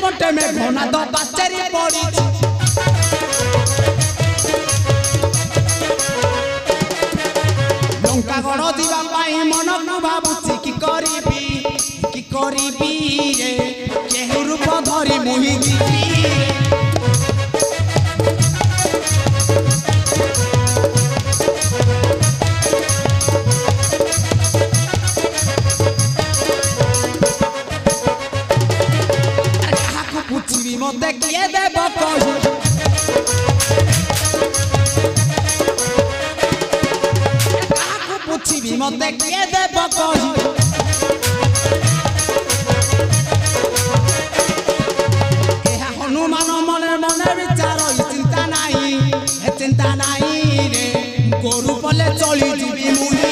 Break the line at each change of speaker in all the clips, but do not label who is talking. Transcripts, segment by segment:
चारिपटे मेघनाद पाचेरी पड़ी लंका गड़ जावाई मन को भावुची कि करिबी रे केहू रूप धरी मुहि जीवी मते किए देव कही पूछी मते किए देव कही हनुमान मने मने विचार चिंता नाई रे गोरु पले चली जीवी मुनि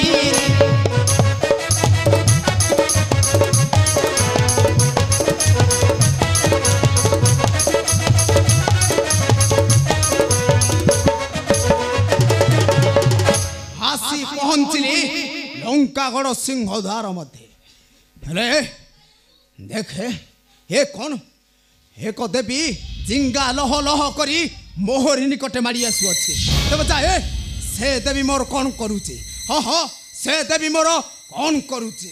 पहुंचली लंकागढ़ सिंहद्वार मध्य देखे ये कौन एक देवी जिंगा लह लह करी मोहरी निकटे मारी आसु अच्छे से देवी मोर कौन करुचे हाँ हाँ से देवी मोर कौन करुचे।